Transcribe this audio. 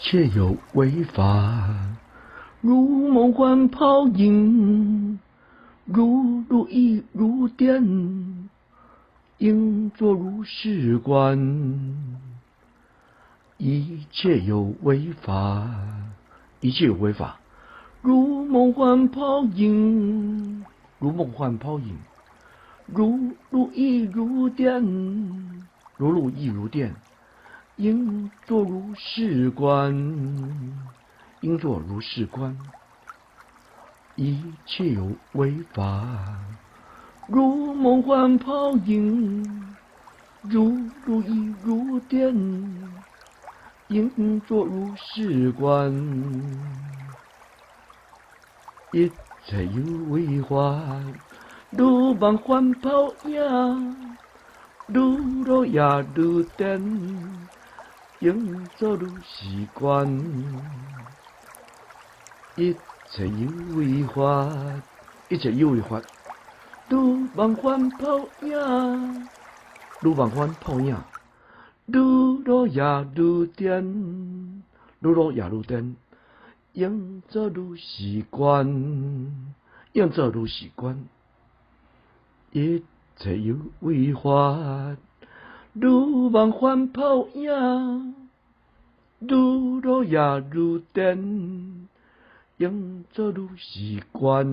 切有为法，如梦幻泡影，如露亦如电，应作如是观。一切有为法，一切有为法，如梦幻泡影，如梦幻泡影，如露亦如电，如露亦如电，应作如是观，应作如是观。一切有为法，如梦幻泡影，如露亦如电，应作如是观。一切有为法，如梦幻泡影，如露亦如电，应作如是观。一切有为法，一切有为法，如梦幻泡影，如梦幻泡影，如露亦如电，如露亦如电，应作如是观，应作如是观。一切有为法，如梦幻泡影，如露亦如电，应作如是观。